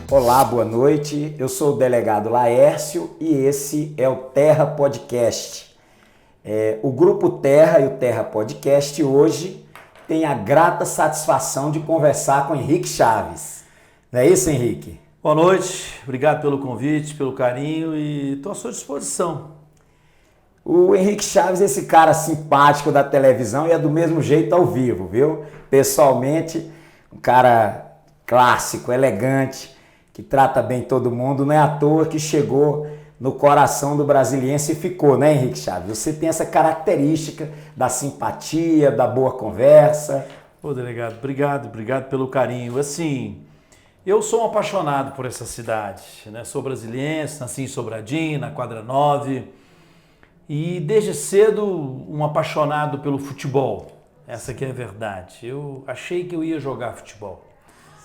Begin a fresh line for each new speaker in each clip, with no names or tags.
Olá, boa noite. Eu sou o delegado Laércio e esse é o Terra Podcast. O Grupo Terra e o Terra Podcast hoje tem a grata satisfação de conversar com Henrique Chaves. Não é isso, Henrique?
Boa noite, obrigado pelo convite, pelo carinho e estou à sua disposição.
O Henrique Chaves é esse cara simpático da televisão e é do mesmo jeito ao vivo, viu? Pessoalmente, um cara clássico, elegante, que trata bem todo mundo, não é à toa que chegou no coração do brasiliense e ficou, né, Henrique Chaves? Você tem essa característica da simpatia, da boa conversa.
Ô, delegado, obrigado pelo carinho. Assim, eu sou um apaixonado por essa cidade, né? Sou brasiliense, nasci em Sobradinho, na Quadra 9, e desde cedo um apaixonado pelo futebol. Essa que é a verdade. Eu achei que eu ia jogar futebol.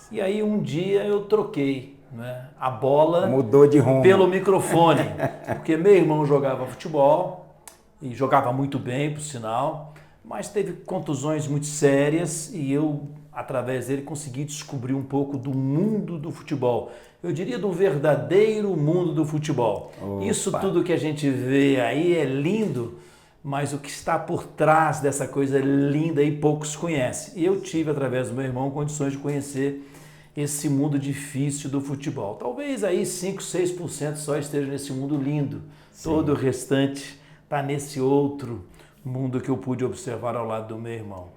E aí um dia eu troquei, né, a bola
mudou de rumo
pelo microfone, porque meu irmão jogava futebol e jogava muito bem, por sinal, mas teve contusões muito sérias e eu, através dele, consegui descobrir um pouco do mundo do futebol. Eu diria do verdadeiro mundo do futebol.
Opa.
Isso tudo que a gente vê aí é lindo, mas o que está por trás dessa coisa linda e poucos conhecem. E eu tive, através do meu irmão, condições de conhecer esse mundo difícil do futebol. Talvez aí 5, 6% só esteja nesse mundo lindo. Sim. Todo o restante está nesse outro mundo que eu pude observar ao lado do meu irmão.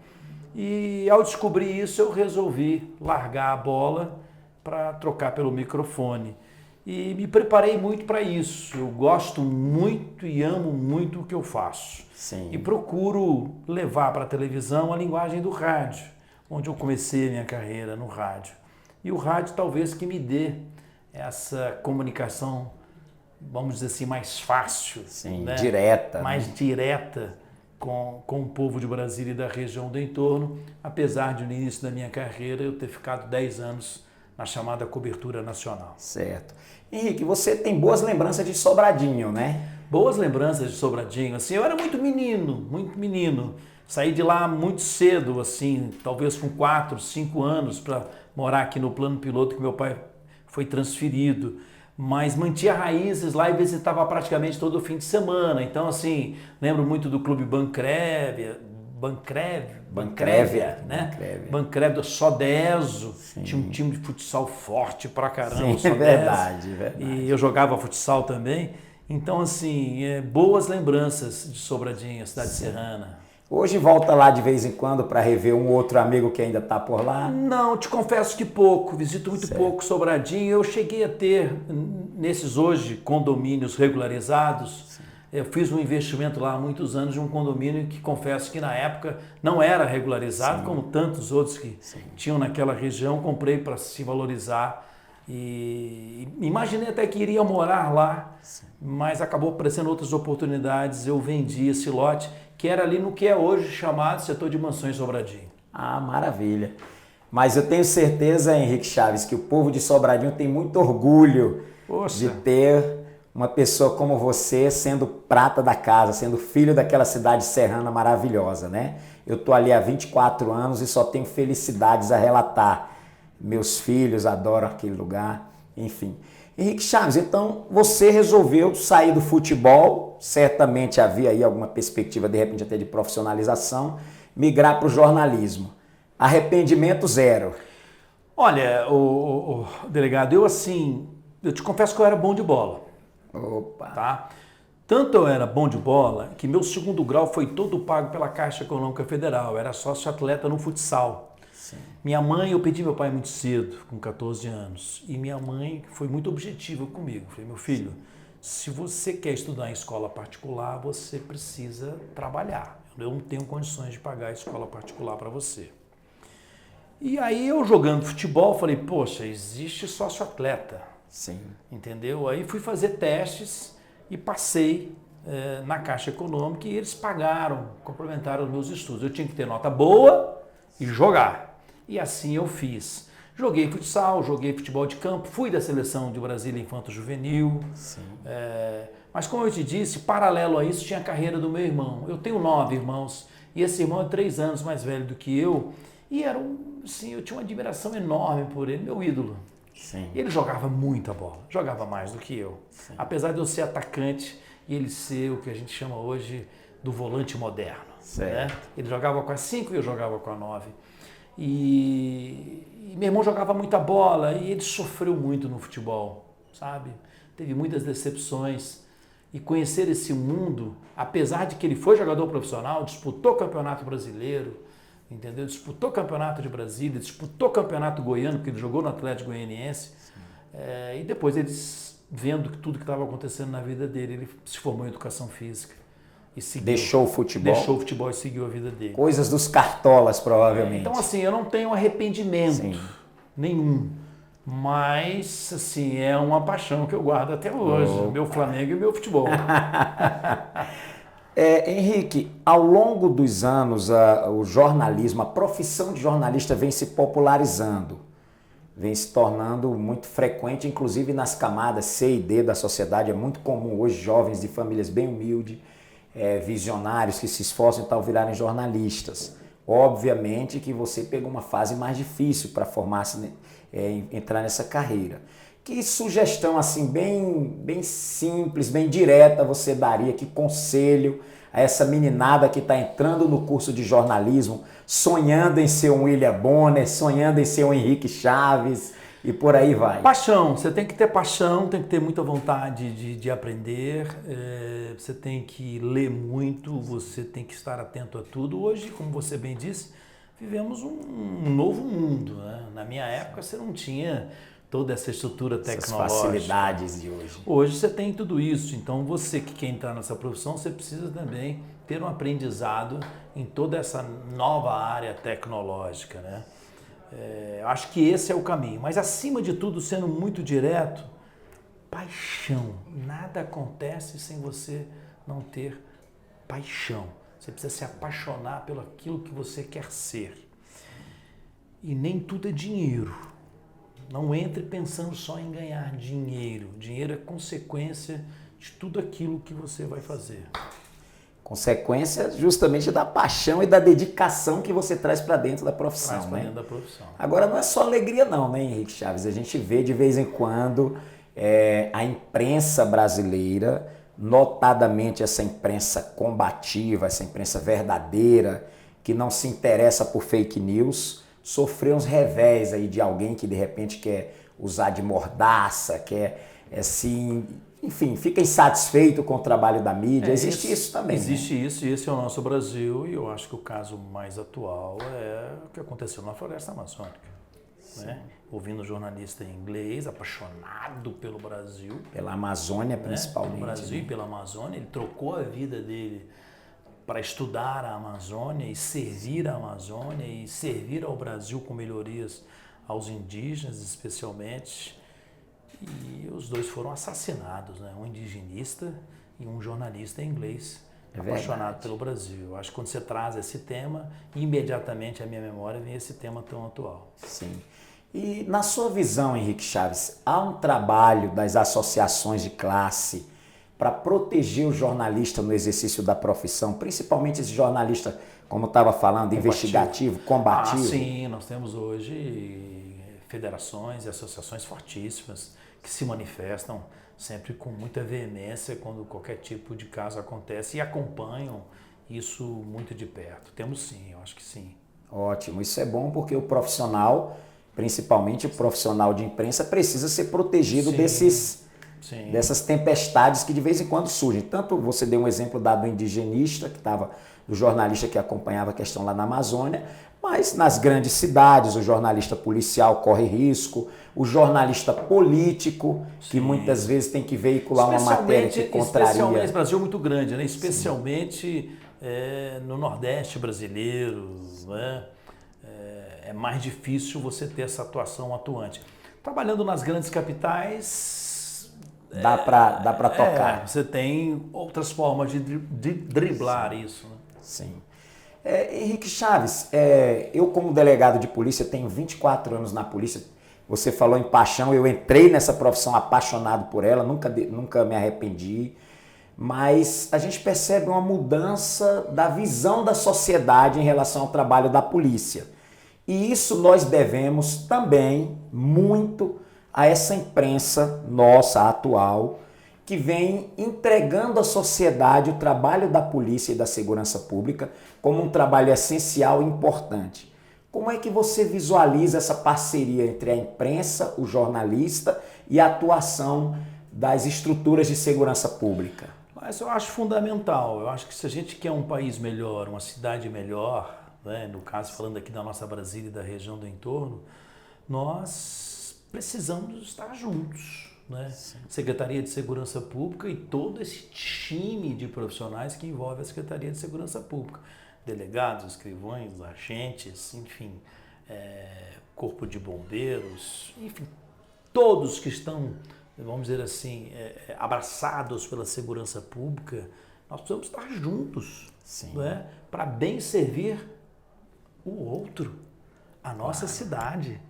E ao descobrir isso, eu resolvi largar a bola para trocar pelo microfone. E me preparei muito para isso. Eu gosto muito e amo muito o que eu faço.
Sim.
E procuro levar para a televisão a linguagem do rádio, onde eu comecei a minha carreira no rádio. E o rádio talvez que me dê essa comunicação, vamos dizer assim, mais fácil.
Sim,
né?
Direta.
Mais direta com o povo de Brasília e da região do entorno, apesar de no início da minha carreira eu ter ficado 10 anos na chamada cobertura nacional.
Certo. Henrique, você tem boas lembranças de Sobradinho, né?
Boas lembranças de Sobradinho. Assim, eu era muito menino. Saí de lá muito cedo, assim, talvez com 4, 5 anos, para morar aqui no plano piloto que meu pai foi transferido. Mas mantinha raízes lá e visitava praticamente todo fim de semana. Então, assim, lembro muito do Clube Bancrévia, né? Bancrévia do Sodeso. Sim. Tinha um time de futsal forte pra caramba.
Sim, verdade.
E eu jogava futsal também. Então, assim, boas lembranças de Sobradinho, cidade serrana.
Hoje volta lá de vez em quando para rever um outro amigo que ainda está por lá?
Não, te confesso que pouco, visito muito pouco Sobradinho. Eu cheguei a ter, nesses hoje condomínios regularizados, eu fiz um investimento lá há muitos anos de um condomínio que confesso que na época não era regularizado, como tantos outros que tinham naquela região. Comprei para se valorizar e imaginei até que iria morar lá, mas acabou aparecendo outras oportunidades. Eu vendi esse lote, que era ali no que é hoje chamado setor de mansões Sobradinho.
Ah, maravilha. Mas eu tenho certeza, Henrique Chaves, que o povo de Sobradinho tem muito orgulho de ter uma pessoa como você sendo prata da casa, sendo filho daquela cidade serrana maravilhosa, né? Eu tô ali há 24 anos e só tenho felicidades a relatar. Meus filhos adoram aquele lugar, enfim. Henrique Chaves, então você resolveu sair do futebol, certamente havia aí alguma perspectiva, de repente até de profissionalização, migrar para o jornalismo. Arrependimento zero.
Olha, o delegado, eu te confesso que eu era bom de bola.
Opa!
Tá? Tanto eu era bom de bola que meu segundo grau foi todo pago pela Caixa Econômica Federal. Eu era sócio atleta no futsal.
Sim.
Minha mãe, eu perdi meu pai muito cedo, com 14 anos. E minha mãe foi muito objetiva comigo. Falei, meu filho, se você quer estudar em escola particular, você precisa trabalhar. Eu não tenho condições de pagar a escola particular para você. E aí eu jogando futebol, falei, poxa, existe sócio-atleta.
Sim.
Entendeu? Aí fui fazer testes e passei na Caixa Econômica e eles pagaram, complementaram os meus estudos. Eu tinha que ter nota boa e jogar. E assim eu fiz. Joguei futsal, joguei futebol de campo, fui da seleção de Brasília Infanto-Juvenil. Mas como eu te disse, paralelo a isso tinha a carreira do meu irmão. Eu tenho 9 irmãos e esse irmão é 3 anos mais velho do que eu. E eu tinha uma admiração enorme por ele, meu ídolo.
Sim.
Ele jogava muita bola, jogava mais do que eu. Sim. Apesar de eu ser atacante e ele ser o que a gente chama hoje do volante moderno. Né? Ele jogava com a 5 e eu jogava com a 9. E meu irmão jogava muita bola e ele sofreu muito no futebol, sabe? Teve muitas decepções. E conhecer esse mundo, apesar de que ele foi jogador profissional, disputou o Campeonato Brasileiro, entendeu? Disputou o Campeonato de Brasília, disputou o Campeonato Goiano, porque ele jogou no Atlético Goianiense. E depois eles, vendo tudo que estava acontecendo na vida dele, ele se formou em Educação Física. E seguiu,
deixou o futebol?
Deixou o futebol e seguiu a vida dele.
Coisas dos cartolas, provavelmente.
Então, assim, eu não tenho arrependimento nenhum. Mas, assim, é uma paixão que eu guardo até hoje. Meu Flamengo e meu futebol.
Henrique, ao longo dos anos, o jornalismo, a profissão de jornalista vem se popularizando, vem se tornando muito frequente, inclusive nas camadas C e D da sociedade. É muito comum hoje jovens de famílias bem humildes, visionários que se esforçam e tal, virarem jornalistas. Obviamente que você pegou uma fase mais difícil para formar-se, entrar nessa carreira. Que sugestão assim bem simples, bem direta você daria, que conselho a essa meninada que está entrando no curso de jornalismo, sonhando em ser um William Bonner, sonhando em ser um Henrique Chaves e por aí vai?
Paixão, você tem que ter paixão, tem que ter muita vontade de aprender, você tem que ler muito, você tem que estar atento a tudo. Hoje, como você bem disse, vivemos um novo mundo, né? Na minha época você não tinha toda essa estrutura tecnológica.
Essas facilidades de hoje.
Hoje você tem tudo isso, então você que quer entrar nessa profissão, você precisa também ter um aprendizado em toda essa nova área tecnológica, né? Acho que esse é o caminho, mas acima de tudo, sendo muito direto, paixão. Nada acontece sem você não ter paixão. Você precisa se apaixonar pelo aquilo que você quer ser. E nem tudo é dinheiro. Não entre pensando só em ganhar dinheiro. Dinheiro é consequência de tudo aquilo que você vai fazer.
Consequência justamente da paixão e da dedicação que você traz para dentro da profissão.
Traz para dentro da profissão.
Agora não é só alegria não, né, Henrique Chaves? A gente vê de vez em quando a imprensa brasileira, notadamente essa imprensa combativa, essa imprensa verdadeira, que não se interessa por fake news, sofrer uns revés aí de alguém que de repente quer usar de mordaça, quer assim, enfim, fica insatisfeito com o trabalho da mídia. Existe isso também.
Existe,
né?
isso, e esse é o nosso Brasil, e eu acho que o caso mais atual é o que aconteceu na Floresta Amazônica. Né? Ouvindo jornalista em inglês, apaixonado pelo Brasil.
Pela Amazônia, principalmente.
Pelo Brasil e pela Amazônia, ele trocou a vida dele para estudar a Amazônia e servir a Amazônia e servir ao Brasil com melhorias aos indígenas, especialmente. E os dois foram assassinados, né? Um indigenista e um jornalista inglês, apaixonado pelo Brasil. Eu acho que quando você traz esse tema, imediatamente à minha memória vem esse tema tão atual.
Sim. E na sua visão, Henrique Chaves, há um trabalho das associações de classe para proteger o jornalista no exercício da profissão, principalmente esse jornalista, como estava falando, investigativo, combativo?
Sim, nós temos hoje federações e associações fortíssimas que se manifestam sempre com muita veemência quando qualquer tipo de caso acontece e acompanham isso muito de perto. Temos sim, eu acho que sim.
Ótimo, isso é bom porque o profissional, principalmente o profissional de imprensa, precisa ser protegido dessas tempestades que de vez em quando surgem. Tanto você deu um exemplo do indigenista, do jornalista que acompanhava a questão lá na Amazônia, mas nas grandes cidades o jornalista policial corre risco, o jornalista político, que muitas vezes tem que veicular uma matéria que contraria...
Especialmente, esse Brasil é muito grande, né? Especialmente no Nordeste brasileiro, né? É mais difícil você ter essa atuação atuante. Trabalhando nas grandes capitais...
Dá para tocar.
Você tem outras formas de driblar isso. Né?
Sim. Henrique Chaves, eu como delegado de polícia tenho 24 anos na polícia. Você falou em paixão, eu entrei nessa profissão apaixonado por ela, nunca me arrependi. Mas a gente percebe uma mudança da visão da sociedade em relação ao trabalho da polícia. E isso nós devemos também muito a essa imprensa nossa atual, que vem entregando à sociedade o trabalho da polícia e da segurança pública como um trabalho essencial e importante. Como é que você visualiza essa parceria entre a imprensa, o jornalista e a atuação das estruturas de segurança pública?
Mas eu acho fundamental. Eu acho que se a gente quer um país melhor, uma cidade melhor, né, no caso falando aqui da nossa Brasília e da região do entorno, nós precisamos estar juntos. Né? Secretaria de Segurança Pública e todo esse time de profissionais que envolve a Secretaria de Segurança Pública. Delegados, escrivães, agentes, enfim, corpo de bombeiros, enfim, todos que estão, vamos dizer assim, abraçados pela segurança pública, nós precisamos estar juntos, né? Para bem servir o outro, a nossa cidade.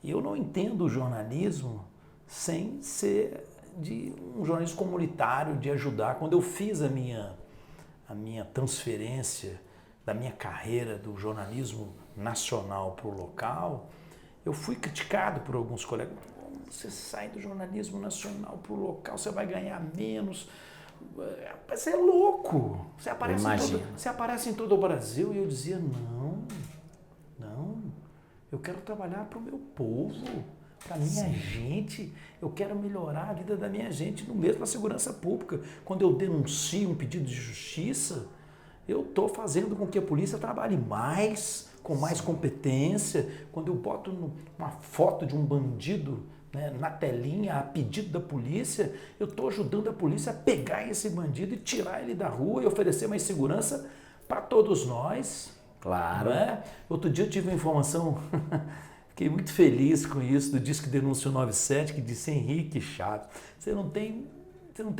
E eu não entendo o jornalismo sem ser de um jornalismo comunitário, de ajudar. Quando eu fiz a minha transferência da minha carreira do jornalismo nacional para o local, eu fui criticado por alguns colegas. Você sai do jornalismo nacional para o local, você vai ganhar menos. Você é louco. Você aparece em todo o Brasil. E eu dizia, não, eu quero trabalhar para o meu povo, para a minha gente. Eu quero melhorar a vida da minha gente, no mesmo na segurança pública. Quando eu denuncio um pedido de justiça, eu estou fazendo com que a polícia trabalhe mais, com mais competência. Quando eu boto uma foto de um bandido, né, na telinha, a pedido da polícia, eu estou ajudando a polícia a pegar esse bandido e tirar ele da rua e oferecer mais segurança para todos nós.
Claro.
Né? Outro dia eu tive uma informação, fiquei muito feliz com isso, do Disque Denúncia 197, que disse: Henrique Chaves, você não tem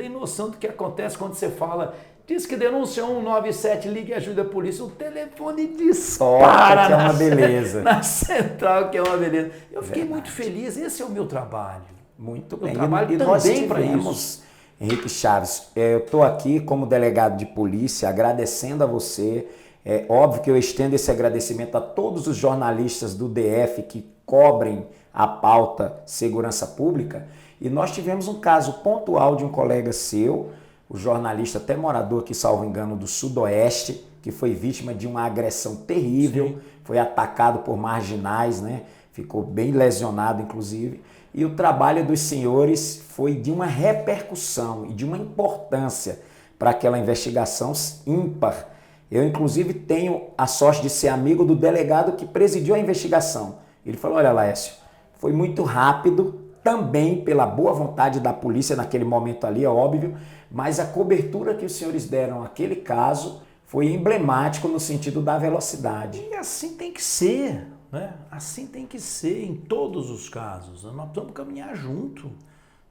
noção do que acontece quando você fala Disque Denúncia 197, ligue e ajude a polícia. O telefone dispara,
que é uma beleza.
Na central, que é uma beleza. Eu fiquei muito feliz, esse é o meu trabalho.
Muito bem.
Eu trabalho
e nós
também para
tivemos,
isso.
Henrique Chaves, eu estou aqui como delegado de polícia agradecendo a você. É óbvio que eu estendo esse agradecimento a todos os jornalistas do DF que cobrem a pauta segurança pública. E nós tivemos um caso pontual de um colega seu, o jornalista, até morador aqui, salvo engano, do Sudoeste, que foi vítima de uma agressão terrível. Sim. Foi atacado por marginais, né? Ficou bem lesionado, inclusive. E o trabalho dos senhores foi de uma repercussão e de uma importância para aquela investigação ímpar. Eu, inclusive, tenho a sorte de ser amigo do delegado que presidiu a investigação. Ele falou: olha, Laércio, foi muito rápido, também pela boa vontade da polícia naquele momento ali, é óbvio, mas a cobertura que os senhores deram àquele caso foi emblemático no sentido da velocidade.
E assim tem que ser, né? Assim tem que ser em todos os casos. Nós precisamos caminhar junto,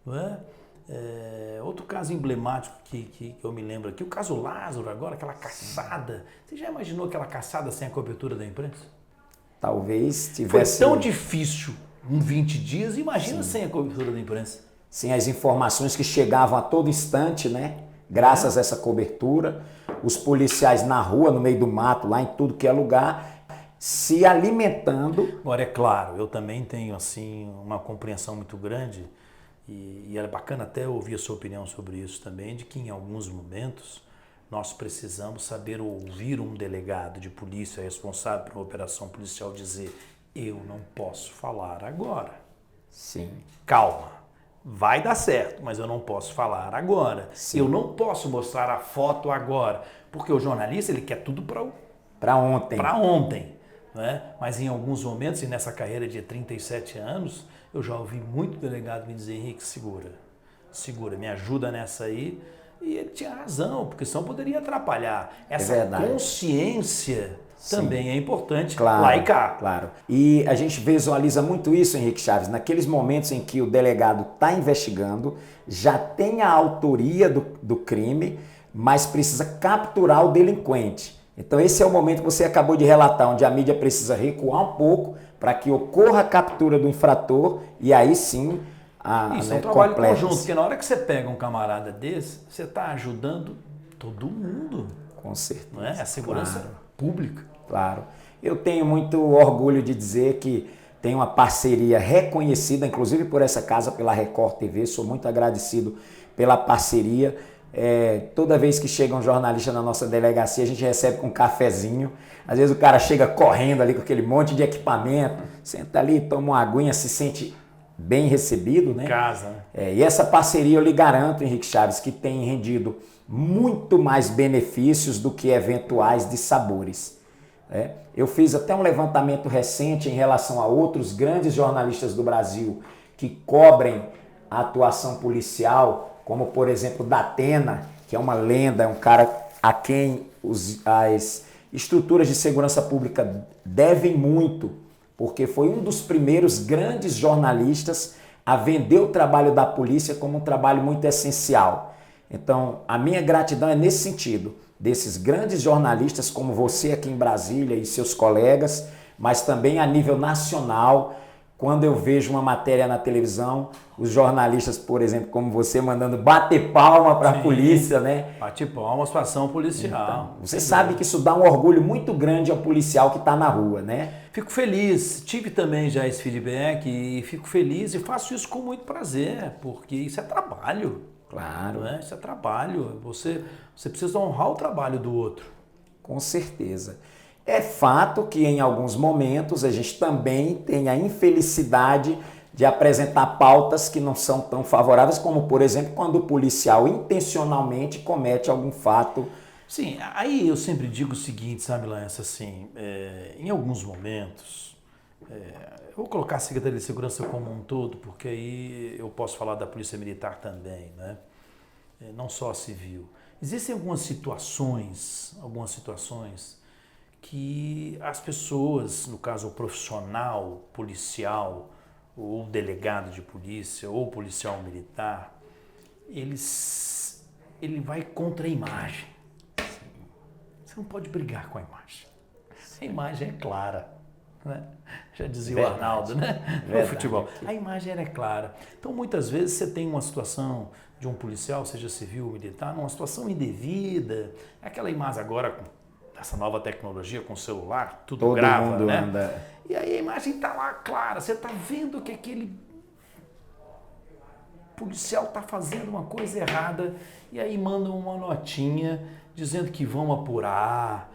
né? Outro caso emblemático que eu me lembro aqui, o caso Lázaro agora, aquela caçada. Você já imaginou aquela caçada sem a cobertura da imprensa?
Talvez tivesse...
Foi tão difícil em 20 dias, imagina sem a cobertura da imprensa.
Sim, as informações que chegavam a todo instante, né? Graças a essa cobertura, os policiais na rua, no meio do mato, lá em tudo que é lugar, se alimentando.
Agora, é claro, eu também tenho assim uma compreensão muito grande e era bacana até ouvir a sua opinião sobre isso também, de que em alguns momentos nós precisamos saber ouvir um delegado de polícia responsável por uma operação policial dizer: eu não posso falar agora.
Sim.
Calma. Vai dar certo, mas eu não posso falar agora. Sim. Eu não posso mostrar a foto agora, porque o jornalista ele quer tudo
para ontem.
Para ontem, né? Mas em alguns momentos, e nessa carreira de 37 anos, eu já ouvi muito delegado me dizer: Henrique, segura, me ajuda nessa aí. E ele tinha razão, porque senão poderia atrapalhar. Essa consciência também é importante,
claro,
lá e cá.
Claro. E a gente visualiza muito isso, Henrique Chaves, naqueles momentos em que o delegado está investigando, já tem a autoria do crime, mas precisa capturar o delinquente. Então esse é o momento que você acabou de relatar, onde a mídia precisa recuar um pouco para que ocorra a captura do infrator e aí sim
Isso é um trabalho conjunto, porque na hora que você pega um camarada desse, você está ajudando todo mundo.
Com certeza.
Não é? A segurança pública.
Claro. Eu tenho muito orgulho de dizer que tem uma parceria reconhecida, inclusive por essa casa, pela Record TV. Sou muito agradecido pela parceria. Toda vez que chega um jornalista na nossa delegacia, a gente recebe com um cafezinho. Às vezes o cara chega correndo ali com aquele monte de equipamento, senta ali, toma uma aguinha, se sente bem recebido, né?
Em casa.
E essa parceria eu lhe garanto, Henrique Chaves, que tem rendido muito mais benefícios do que eventuais dissabores. Eu fiz até um levantamento recente em relação a outros grandes jornalistas do Brasil que cobrem a atuação policial, como por exemplo Datena, que é uma lenda, é um cara a quem as estruturas de segurança pública devem muito, porque foi um dos primeiros grandes jornalistas a vender o trabalho da polícia como um trabalho muito essencial. Então, a minha gratidão é nesse sentido, desses grandes jornalistas como você aqui em Brasília e seus colegas, mas também a nível nacional. Quando eu vejo uma matéria na televisão, os jornalistas, por exemplo, como você, mandando bater palma para a polícia, né?
Bate palmas para ação policial.
Então, você sabe que isso dá um orgulho muito grande ao policial que está na rua, né?
Fico feliz, tive também já esse feedback e fico feliz e faço isso com muito prazer, porque isso é trabalho.
Claro.
Né? Isso é trabalho, você precisa honrar o trabalho do outro.
Com certeza. É fato que em alguns momentos a gente também tem a infelicidade de apresentar pautas que não são tão favoráveis, como por exemplo quando o policial intencionalmente comete algum fato.
Sim, aí eu sempre digo o seguinte, sabe, Lance, assim, em alguns momentos, eu vou colocar a Secretaria de Segurança como um todo, porque aí eu posso falar da Polícia Militar também, né? Não só a civil. Existem algumas situações que as pessoas, no caso o profissional policial, ou delegado de polícia, ou policial militar, ele vai contra a imagem. Você não pode brigar com a imagem. A imagem é clara, né? Já dizia o Arnaldo, né? No futebol. A imagem é clara. Então, muitas vezes você tem uma situação de um policial, seja civil ou militar, numa situação indevida, aquela imagem agora com essa nova tecnologia, com o celular, tudo
todo
grava,
mundo
né?
Anda.
E aí a imagem está lá clara, você está vendo que aquele policial está fazendo uma coisa errada e aí mandam uma notinha dizendo que vão apurar.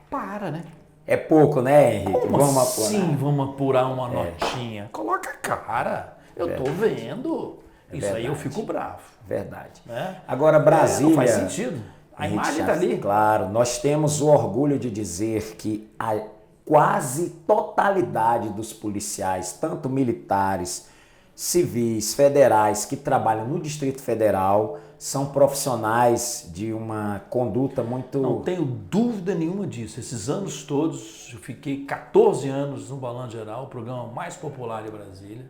Para, né?
É pouco, né, Henrique?
Como
vamos
assim
apurar.
Vamos apurar uma notinha? Coloca a cara, eu tô vendo. Isso
verdade.
Aí eu fico bravo.
Verdade.
Né?
Agora, Brasília...
não faz sentido. A imagem está ali.
Claro, nós temos o orgulho de dizer que a quase totalidade dos policiais, tanto militares, civis, federais, que trabalham no Distrito Federal, são profissionais de uma conduta muito...
Não tenho dúvida nenhuma disso. Esses anos todos, eu fiquei 14 anos no Balanço Geral, o programa mais popular de Brasília,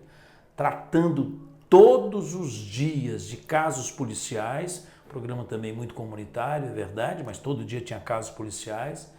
tratando todos os dias de casos policiais, programa também muito comunitário, é verdade, mas todo dia tinha casos policiais.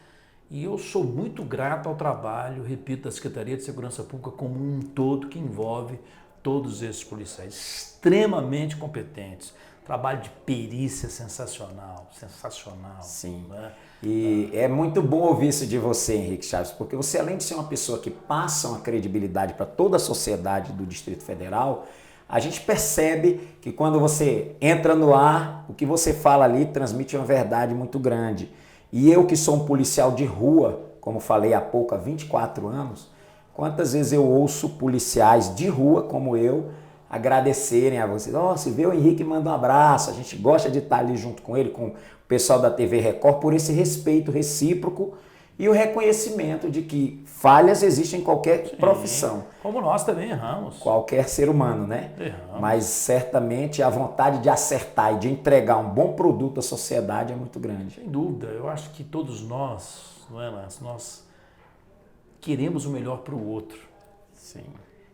E eu sou muito grato ao trabalho, repito, da Secretaria de Segurança Pública como um todo, que envolve todos esses policiais, extremamente competentes. Trabalho de perícia sensacional, sensacional.
Sim.
Né?
E é muito bom ouvir isso de você, Henrique Chaves, porque você, além de ser uma pessoa que passa uma credibilidade para toda a sociedade do Distrito Federal, a gente percebe que quando você entra no ar, o que você fala ali transmite uma verdade muito grande. E eu que sou um policial de rua, como falei há pouco, há 24 anos, quantas vezes eu ouço policiais de rua como eu agradecerem a vocês. Se vê o Henrique, manda um abraço, a gente gosta de estar ali junto com ele, com o pessoal da TV Record, por esse respeito recíproco e o reconhecimento de que falhas existem em qualquer profissão.
Como nós também erramos.
Qualquer ser humano, né?
Erramos.
Mas certamente a vontade de acertar e de entregar um bom produto à sociedade é muito grande.
Sem dúvida, eu acho que todos nós, não é, Lance? Nós queremos o melhor para o outro.
Sim.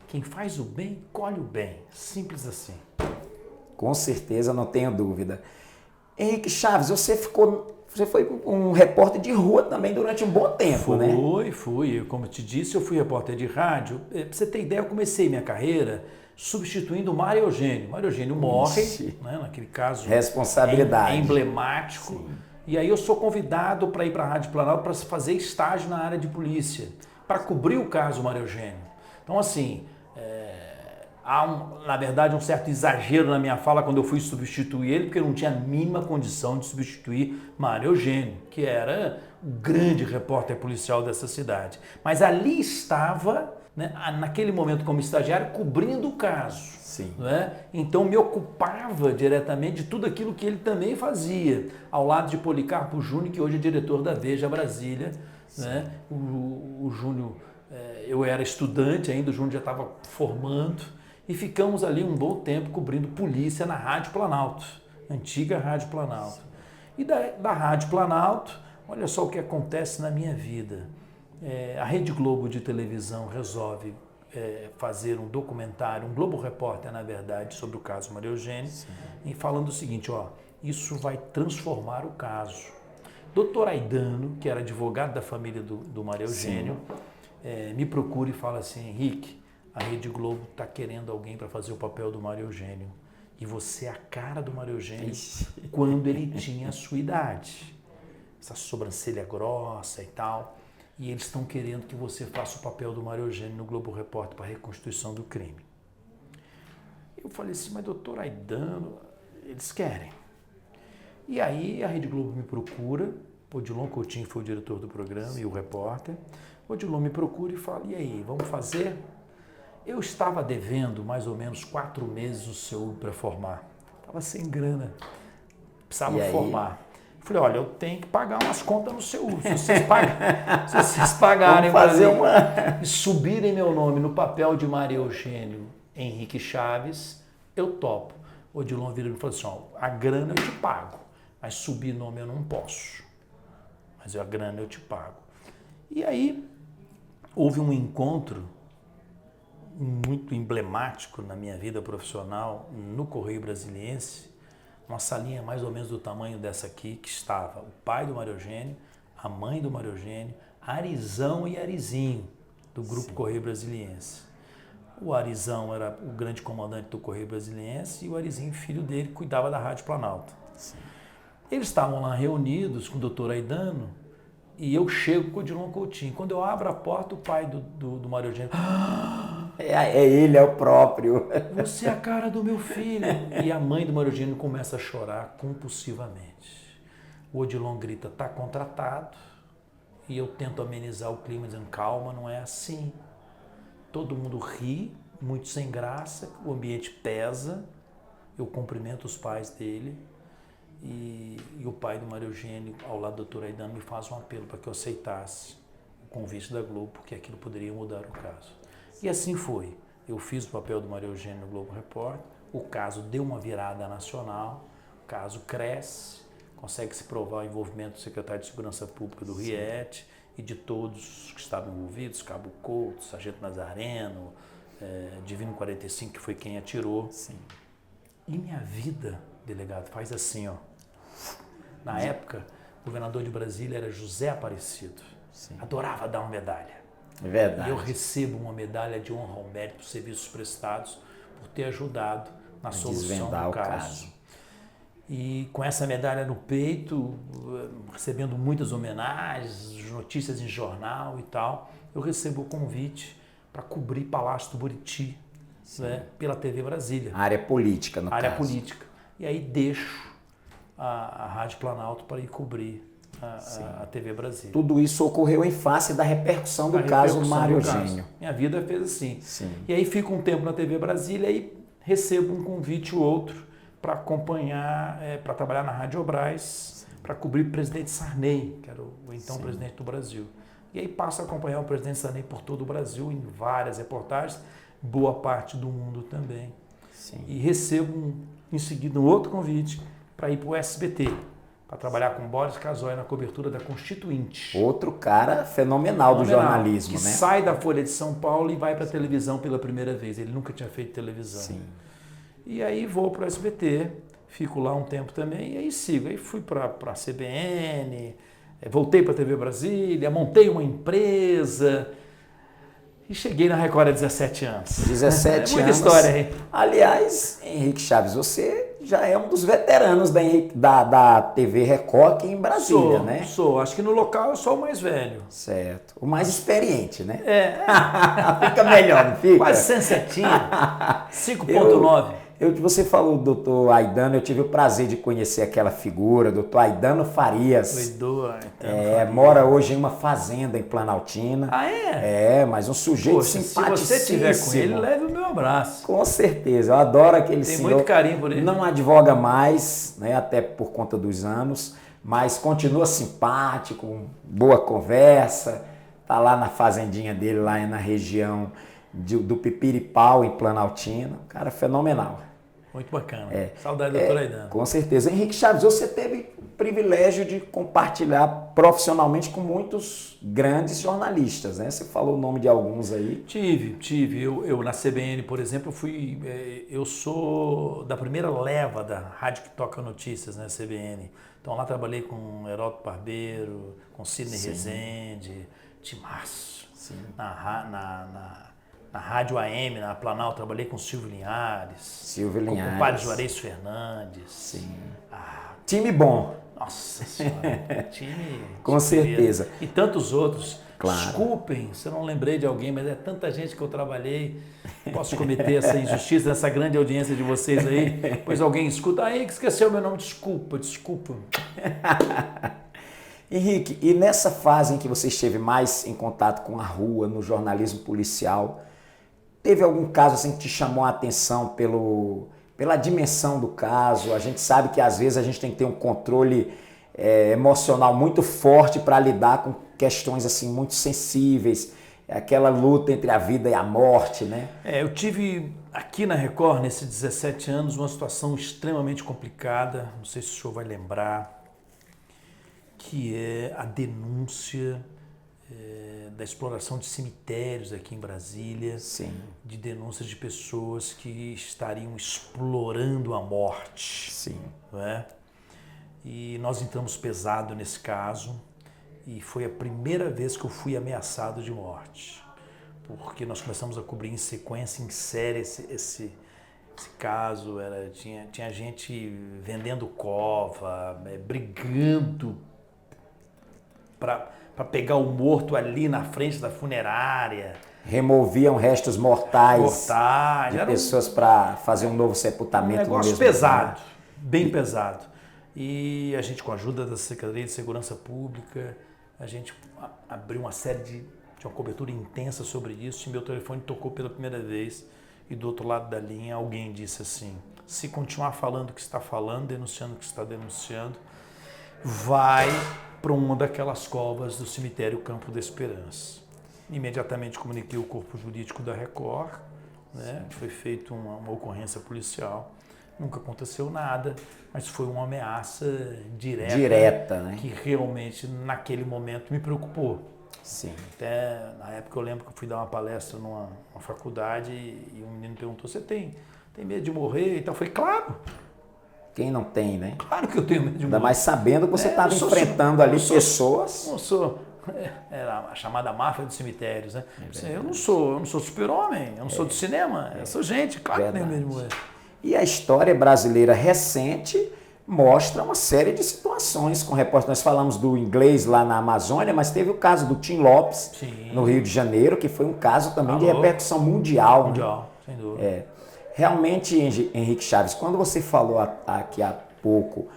Quem faz o bem, colhe o bem. Simples assim.
Com certeza, não tenho dúvida. Henrique Chaves, você ficou você foi um repórter de rua também durante um bom tempo, né?
Fui. Como eu te disse, eu fui repórter de rádio. Pra você ter ideia, eu comecei minha carreira substituindo o Mário Eugênio. Mário Eugênio morre, né, naquele caso
responsabilidade
emblemático. Sim. E aí eu sou convidado para ir para a Rádio Planalto para fazer estágio na área de polícia, para cobrir o caso Mário Eugênio. Então, assim, na verdade, um certo exagero na minha fala quando eu fui substituir ele, porque eu não tinha a mínima condição de substituir Mário Eugênio, que era o grande repórter policial dessa cidade. Mas ali estava, né, naquele momento como estagiário, cobrindo o caso.
Sim.
Né? Então me ocupava diretamente de tudo aquilo que ele também fazia, ao lado de Policarpo Júnior, que hoje é diretor da Veja Brasília. Né? O Júnior, eu era estudante ainda, o Júnior já estava formando, e ficamos ali um bom tempo cobrindo polícia na Rádio Planalto, antiga Rádio Planalto. E da Rádio Planalto, olha só o que acontece na minha vida. A Rede Globo de televisão resolve fazer um documentário, um Globo Repórter, na verdade, sobre o caso Mário Eugênio, e falando o seguinte, isso vai transformar o caso. Doutor Aidano, que era advogado da família do Mário Eugênio, me procura e fala assim, Henrique, a Rede Globo está querendo alguém para fazer o papel do Mário Eugênio. E você é a cara do Mário Eugênio quando ele tinha a sua idade. Essa sobrancelha grossa e tal. E eles estão querendo que você faça o papel do Mário Eugênio no Globo Repórter para a reconstituição do crime. Eu falei assim, mas doutor Aidano, eles querem. E aí a Rede Globo me procura, Odilon Coutinho foi o diretor do programa e o repórter. Odilon me procura e fala, e aí, vamos fazer? Eu estava devendo mais ou menos 4 meses o seu para formar. Estava sem grana, precisava formar. Falei, olha, eu tenho que pagar umas contas no seu uso. Se vocês pagarem e subirem meu nome no papel de Mário Eugênio Henrique Chaves, eu topo. O Odilon vira e me falou assim, a grana eu te pago, mas subir nome eu não posso. Mas a grana eu te pago. E aí houve um encontro muito emblemático na minha vida profissional no Correio Brasiliense, uma salinha mais ou menos do tamanho dessa aqui, que estava o pai do Mário Eugênio, a mãe do Mário Eugênio, Arizão e Arizinho, do Grupo Correio Brasiliense. O Arizão era o grande comandante do Correio Brasiliense e o Arizinho, filho dele, cuidava da Rádio Planalto. Sim. Eles estavam lá reunidos com o doutor Aidano e eu chego com o Odilon Coutinho. Quando eu abro a porta, o pai do Mário Eugênio...
Ele é o próprio.
Você é a cara do meu filho. E a mãe do Mário Eugênio começa a chorar compulsivamente. O Odilon grita, está contratado. E eu tento amenizar o clima, dizendo, calma, não é assim. Todo mundo ri, muito sem graça, o ambiente pesa. Eu cumprimento os pais dele. E o pai do Mário Eugênio, ao lado do doutor Aidano, me faz um apelo para que eu aceitasse o convite da Globo, porque aquilo poderia mudar o caso. E assim foi. Eu fiz o papel do Mário Eugênio no Globo Repórter, o caso deu uma virada nacional, o caso cresce, consegue-se provar o envolvimento do secretário de Segurança Pública do Riete e de todos que estavam envolvidos, Cabo Couto, Sargento Nazareno, Divino 45, que foi quem atirou.
Sim.
E minha vida, delegado, faz assim, Na época, o governador de Brasília era José Aparecido. Sim. Adorava dar uma medalha.
É verdade.
E eu recebo uma medalha de honra ao mérito por serviços prestados por ter ajudado na solução do caso. E com essa medalha no peito, recebendo muitas homenagens, notícias em jornal e tal, eu recebo o convite para cobrir Palácio do Buriti, né, pela TV Brasília.
A área política, no caso.
Área política. E aí deixo a Rádio Planalto para ir cobrir a TV Brasília.
Tudo isso ocorreu em face da repercussão do caso Mário Eugênio.
Minha vida fez assim.
Sim.
E aí fico um tempo na TV Brasília e recebo um convite ou outro para acompanhar, para trabalhar na Rádio Brás, para cobrir o presidente Sarney, que era o então presidente do Brasil. E aí passo a acompanhar o presidente Sarney por todo o Brasil, em várias reportagens, boa parte do mundo também.
Sim.
E recebo em seguida um outro convite para ir para o SBT, para trabalhar com Boris Casoy na cobertura da Constituinte.
Outro cara fenomenal do jornalismo,
que
né?
Sai da Folha de São Paulo e vai para a televisão pela primeira vez. Ele nunca tinha feito televisão.
Sim.
E aí vou para o SBT, fico lá um tempo também e aí sigo. Aí fui para a CBN, voltei para a TV Brasília, montei uma empresa e cheguei na Record há 17 anos.
17 anos.
Muita história aí.
Aliás, Henrique Chaves, você já é um dos veteranos da TV Record aqui em Brasília, né?
Sou. Acho que no local eu sou o mais velho.
Certo. O mais experiente, né?
É.
Fica melhor, não fica?
Quase 107. 5.9.
Você falou do doutor Aidano, eu tive o prazer de conhecer aquela figura, doutor Aidano Farias. Mora hoje em uma fazenda em Planaltina.
Ah, é?
Mas um sujeito simpaticíssimo.
Se você estiver com ele, leve o meu abraço.
Com certeza, eu adoro aquele senhor.
Tem muito carinho por ele.
Não advoga mais, né, até por conta dos anos, mas continua simpático, boa conversa. Tá lá na fazendinha dele, lá na região do Pipiripau, em Planaltina. Cara, fenomenal.
Muito bacana. Saudade do doutor Aidano.
Com certeza. Henrique Chaves, você teve o privilégio de compartilhar profissionalmente com muitos grandes jornalistas, né? Você falou o nome de alguns aí.
Tive. Eu na CBN, por exemplo, eu sou da primeira leva da rádio que toca notícias, né, CBN. Então lá trabalhei com Heródoto Barbeiro, com Sidney Rezende, Timaço. Na Rádio AM, na Planalto, trabalhei com Silvio Linhares. Com o padre Juarez Fernandes.
Sim. Time bom.
Nossa Senhora, time...
Com certeza.
E tantos outros.
Claro.
Desculpem se eu não lembrei de alguém, mas é tanta gente que eu trabalhei. Posso cometer essa injustiça nessa grande audiência de vocês aí. Pois alguém escuta, aí que esqueceu meu nome, desculpa.
Henrique, e nessa fase em que você esteve mais em contato com a rua, no jornalismo policial, teve algum caso assim que te chamou a atenção pela dimensão do caso? A gente sabe que às vezes a gente tem que ter um controle emocional muito forte para lidar com questões assim muito sensíveis, aquela luta entre a vida e a morte, né?
Eu tive aqui na Record, nesses 17 anos, uma situação extremamente complicada, não sei se o senhor vai lembrar, que é a denúncia da exploração de cemitérios aqui em Brasília.
Sim.
De denúncias de pessoas que estariam explorando a morte.
Sim.
Não é? E nós entramos pesado nesse caso e foi a primeira vez que eu fui ameaçado de morte, porque nós começamos a cobrir em sequência, em série esse caso. Tinha gente vendendo cova, brigando para pegar o morto ali na frente da funerária.
Removiam restos mortais de pessoas para fazer um novo sepultamento.
Um negócio pesado, bem pesado. E a gente, com a ajuda da Secretaria de Segurança Pública, a gente abriu uma série de uma cobertura intensa sobre isso, e meu telefone tocou pela primeira vez, e do outro lado da linha alguém disse assim: se continuar falando o que está falando, denunciando o que está denunciando, vai para uma daquelas covas do cemitério Campo da Esperança. Imediatamente comuniquei o corpo jurídico da Record, né? Foi feita uma ocorrência policial, nunca aconteceu nada, mas foi uma ameaça direta,
né?
Que realmente naquele momento me preocupou.
Sim.
Até na época eu lembro que eu fui dar uma palestra numa faculdade e um menino perguntou: você tem medo de morrer e tal? Eu falei: claro.
Quem não tem, né?
Claro que eu tenho medo de morrer.
Ainda mais sabendo que você estava enfrentando ali pessoas.
Não sou. Era a chamada máfia dos cemitérios, né? Eu não sou super-homem, eu não sou do cinema, eu sou gente, claro que tenho medo de morrer.
E a história brasileira recente mostra uma série de situações com repórteres. Nós falamos do inglês lá na Amazônia, mas teve o caso do Tim Lopes, no Rio de Janeiro, que foi um caso também de repercussão mundial.
Mundial,
né?
Sem dúvida.
Realmente, Henrique Chaves, quando você falou aqui há pouco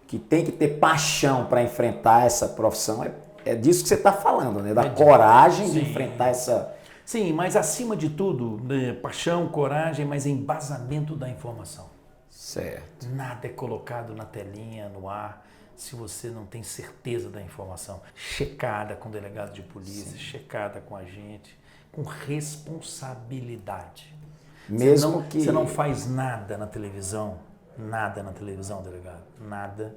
que tem que ter paixão para enfrentar essa profissão, é disso que você está falando, né? Da coragem de enfrentar essa...
Sim, mas acima de tudo, né, paixão, coragem, mas embasamento da informação.
Certo.
Nada é colocado na telinha, no ar, se você não tem certeza da informação. Checada com o delegado de polícia, checada com a gente, com responsabilidade.
Mesmo que...
Você não faz nada na televisão, delegado, nada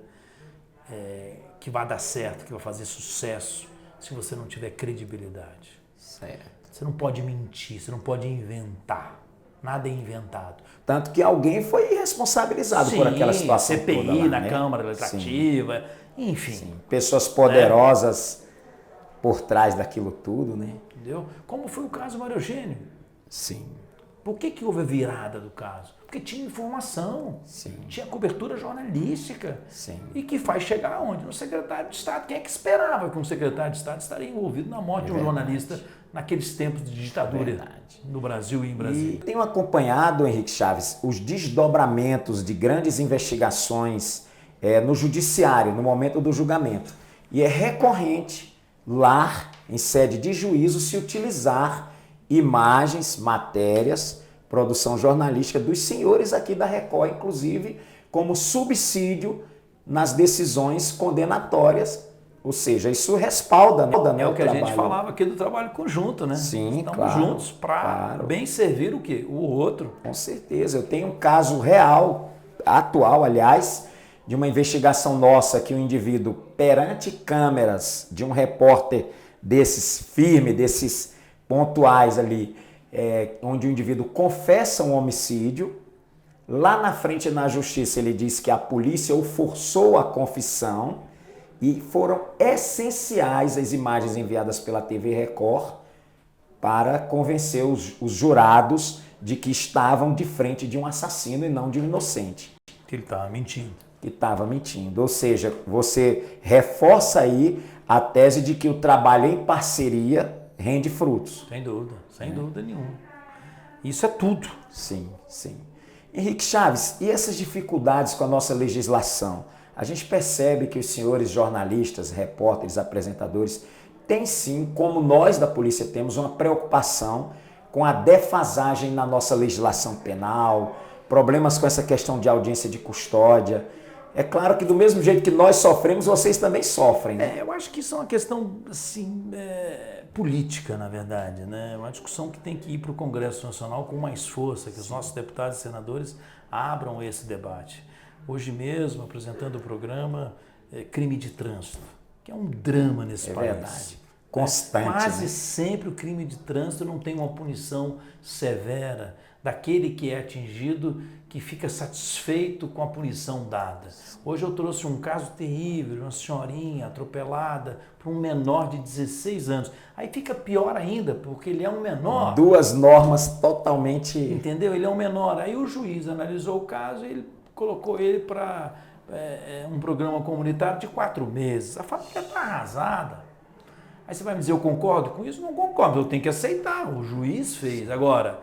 que vai dar certo, que vai fazer sucesso, se você não tiver credibilidade.
Certo.
Você não pode mentir, você não pode inventar. Nada é inventado.
Tanto que alguém foi responsabilizado por aquela situação
CPI
toda lá,
na
né?
Câmara Legislativa, enfim.
Sim. Pessoas poderosas por trás daquilo tudo, né?
Entendeu? Como foi o caso Mário Eugênio.
Sim.
Por que houve a virada do caso? Porque tinha informação, tinha cobertura jornalística.
Sim.
E que faz chegar aonde? No secretário de Estado. Quem é que esperava que um secretário de Estado estaria envolvido na morte de um jornalista naqueles tempos de ditadura no Brasil e em Brasília?
E tenho acompanhado, Henrique Chaves, os desdobramentos de grandes investigações no judiciário, no momento do julgamento. E é recorrente lá, em sede de juízo, se utilizar imagens, matérias, produção jornalística dos senhores aqui da Record, inclusive, como subsídio nas decisões condenatórias. Ou seja, isso respalda, né,
é o que a gente falava aqui do trabalho conjunto, né?
Sim,
estamos
claro,
juntos para bem servir o quê? O outro.
Com certeza. Eu tenho um caso real, atual, aliás, de uma investigação nossa que o indivíduo, perante câmeras de um repórter desses firme, desses pontuais ali, onde o indivíduo confessa um homicídio, lá na frente na justiça ele diz que a polícia o forçou à confissão e foram essenciais as imagens enviadas pela TV Record para convencer os jurados de que estavam de frente de um assassino e não de um inocente.
Que ele estava mentindo.
Que estava mentindo. Ou seja, você reforça aí a tese de que o trabalho em parceria rende frutos.
Sem dúvida nenhuma. Isso é tudo.
Sim, sim. Henrique Chaves, e essas dificuldades com a nossa legislação? A gente percebe que os senhores jornalistas, repórteres, apresentadores, têm sim, como nós da polícia temos, uma preocupação com a defasagem na nossa legislação penal, problemas com essa questão de audiência de custódia. É claro que do mesmo jeito que nós sofremos, vocês também sofrem, né?
Eu acho que isso é uma questão, assim, política, na verdade, né? Uma discussão que tem que ir para o Congresso Nacional com mais força, que os nossos deputados e senadores abram esse debate. Hoje mesmo, apresentando o programa Crime de Trânsito, que é um drama nesse país.
Verdade. Constante.
Quase
né?
sempre o crime de trânsito não tem uma punição severa daquele que é atingido, que fica satisfeito com a punição dada. Hoje eu trouxe um caso terrível, uma senhorinha atropelada por um menor de 16 anos. Aí fica pior ainda, porque ele é um menor.
Duas normas totalmente...
Entendeu? Ele é um menor. Aí o juiz analisou o caso e ele colocou ele para um programa comunitário de 4 meses. A família está arrasada. Aí você vai me dizer, eu concordo com isso? Não concordo, eu tenho que aceitar. O juiz fez. Agora,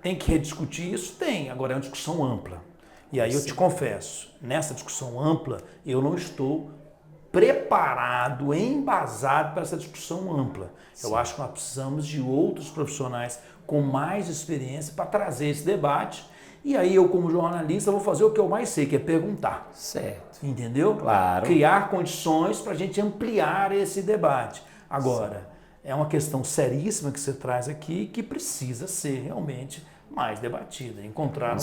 tem que rediscutir isso? Tem. Agora é uma discussão ampla. E aí eu te confesso, nessa discussão ampla, eu não estou preparado, embasado para essa discussão ampla. Sim. Eu acho que nós precisamos de outros profissionais com mais experiência para trazer esse debate. E aí eu, como jornalista, vou fazer o que eu mais sei, que é perguntar.
Certo.
Entendeu?
Claro.
Criar condições para a gente ampliar esse debate. Agora, sim, é uma questão seríssima que você traz aqui, que precisa ser realmente mais debatida, encontrar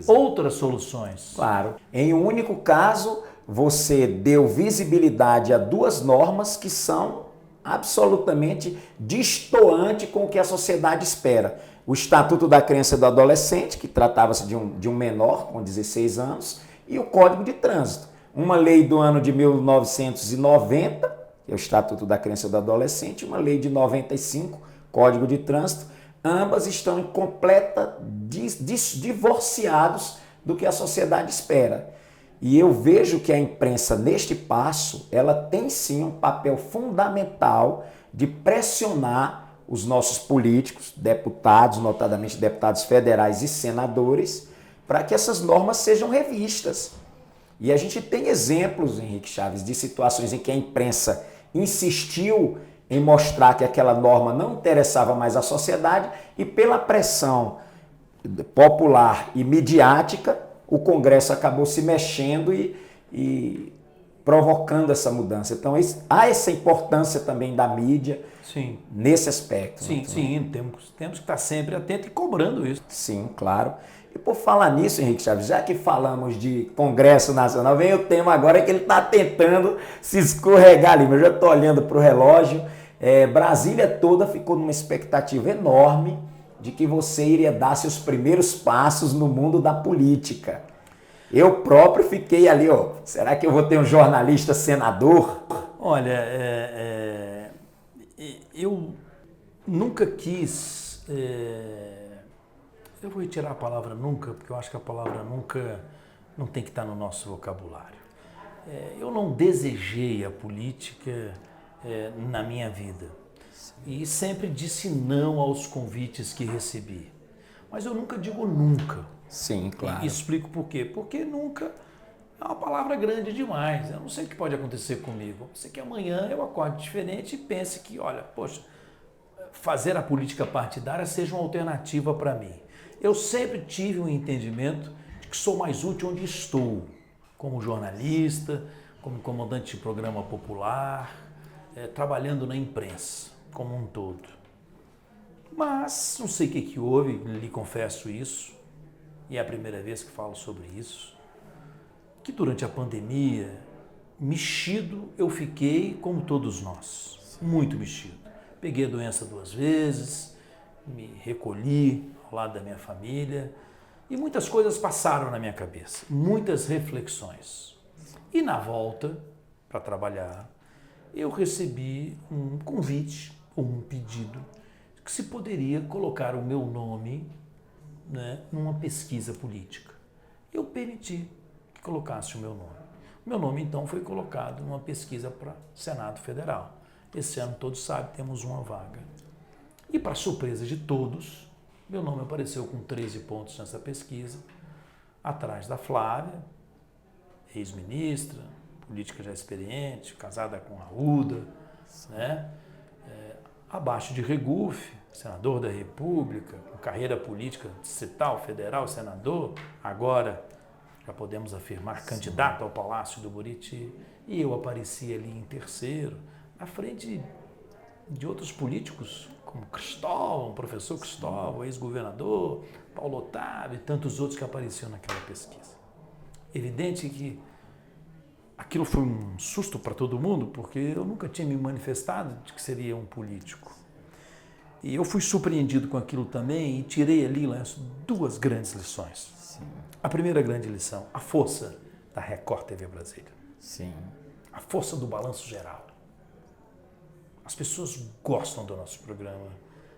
outras soluções.
Claro. Em um único caso, você deu visibilidade a duas normas que são absolutamente distoantes com o que a sociedade espera. O Estatuto da Criança e do Adolescente, que tratava-se de um menor com 16 anos, e o Código de Trânsito. Uma lei do ano de 1990, que é o Estatuto da Criança e do Adolescente, uma lei de 95, Código de Trânsito. Ambas estão em completa divorciados do que a sociedade espera. E eu vejo que a imprensa, neste passo, ela tem sim um papel fundamental de pressionar os nossos políticos, deputados, notadamente deputados federais e senadores, para que essas normas sejam revistas. E a gente tem exemplos, Henrique Chaves, de situações em que a imprensa insistiu em mostrar que aquela norma não interessava mais à sociedade e pela pressão popular e midiática, o Congresso acabou se mexendo e provocando essa mudança. Então, há essa importância também da mídia,
sim,
nesse aspecto.
Sim, sim, temos que estar sempre atentos e cobrando isso.
Sim, claro. E por falar nisso, Henrique Chaves, já que falamos de Congresso Nacional, vem o tema agora que ele está tentando se escorregar ali, mas eu já estou olhando para o relógio. Brasília toda ficou numa expectativa enorme de que você iria dar seus primeiros passos no mundo da política. Eu próprio fiquei ali, ó, será que eu vou ter um jornalista senador?
Olha, eu nunca quis, eu vou retirar a palavra nunca, porque eu acho que a palavra nunca não tem que estar no nosso vocabulário. Eu não desejei a política na minha vida e sempre disse não aos convites que recebi. Mas eu nunca digo nunca.
Sim, claro.
E explico por quê. Porque nunca é uma palavra grande demais. Eu não sei o que pode acontecer comigo. Eu sei que amanhã eu acorde diferente e pense que, olha, poxa, fazer a política partidária seja uma alternativa para mim. Eu sempre tive um entendimento de que sou mais útil onde estou, como jornalista, como comandante de programa popular, trabalhando na imprensa como um todo. Mas não sei o que houve, lhe confesso isso, e é a primeira vez que falo sobre isso, que durante a pandemia, mexido eu fiquei como todos nós, muito mexido. Peguei a doença 2 vezes, me recolhi ao lado da minha família e muitas coisas passaram na minha cabeça, muitas reflexões. E na volta para trabalhar, eu recebi um convite, ou um pedido, que se poderia colocar o meu nome, né, numa pesquisa política. Eu permiti que colocasse o meu nome. O meu nome, então, foi colocado numa pesquisa para Senado Federal. Esse ano, todos sabem, temos uma vaga. E, para surpresa de todos, meu nome apareceu com 13 pontos nessa pesquisa, atrás da Flávia, ex-ministra, política já experiente, casada com Arruda, né? Abaixo de Regufe, senador da República, com carreira política estatal, federal, senador, agora já podemos afirmar candidato ao Palácio do Buriti, e eu apareci ali em terceiro, na frente de outros políticos, como Cristóvão, professor Cristóvão, ex-governador, Paulo Otávio e tantos outros que apareciam naquela pesquisa. Evidente que aquilo foi um susto para todo mundo, porque eu nunca tinha me manifestado de que seria um político. E eu fui surpreendido com aquilo também e tirei ali 2 grandes lições.
Sim.
A primeira grande lição, a força da Record TV Brasília.
Sim.
A força do balanço geral. As pessoas gostam do nosso programa.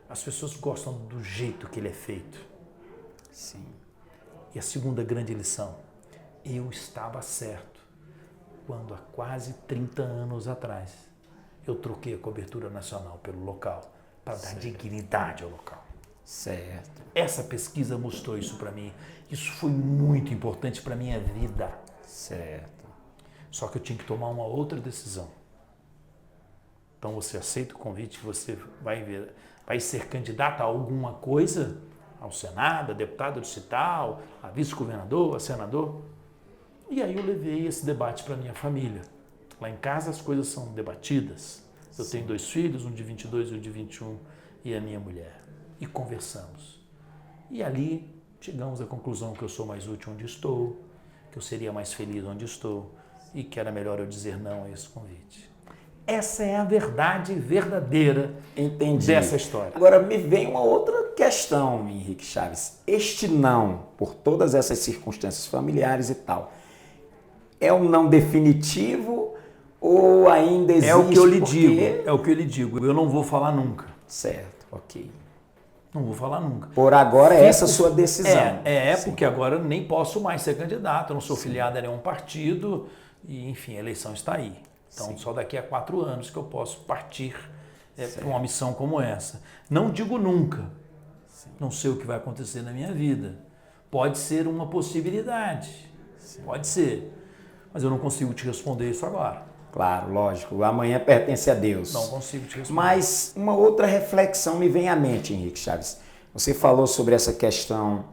As pessoas gostam do jeito que ele é feito.
Sim.
E a segunda grande lição, eu estava certo quando há quase 30 anos atrás eu troquei a cobertura nacional pelo local para dar dignidade ao local.
Certo.
Essa pesquisa mostrou isso para mim. Isso foi muito importante para a minha vida.
Certo.
Só que eu tinha que tomar uma outra decisão. Então você aceita o convite que você vai ser candidato a alguma coisa? Ao Senado, a deputado distrital, a vice-governador, a senador? E aí eu levei esse debate para minha família. Lá em casa as coisas são debatidas. Eu tenho 2 filhos, um de 22 e um de 21, e a minha mulher. E conversamos. E ali chegamos à conclusão que eu sou mais útil onde estou, que eu seria mais feliz onde estou e que era melhor eu dizer não a esse convite. Essa é a verdade verdadeira dessa história.
Agora me vem uma outra questão, Henrique Chaves. Este não, por todas essas circunstâncias familiares e tal, é um não definitivo ou ainda existe?
É o que eu lhe digo, é o que eu lhe digo. Eu não vou falar nunca.
Certo, ok.
Não vou falar nunca.
Por agora é essa a sua decisão.
Porque agora eu nem posso mais ser candidato, eu não sou filiado a nenhum partido e, enfim, a eleição está aí. Então, só daqui a 4 anos que eu posso partir para uma missão como essa. Não digo nunca. Não sei o que vai acontecer na minha vida. Pode ser uma possibilidade. Pode ser. Mas eu não consigo te responder isso agora.
Claro, lógico. Amanhã pertence a Deus.
Não consigo te responder.
Mas uma outra reflexão me vem à mente, Henrique Chaves. Você falou sobre essa questão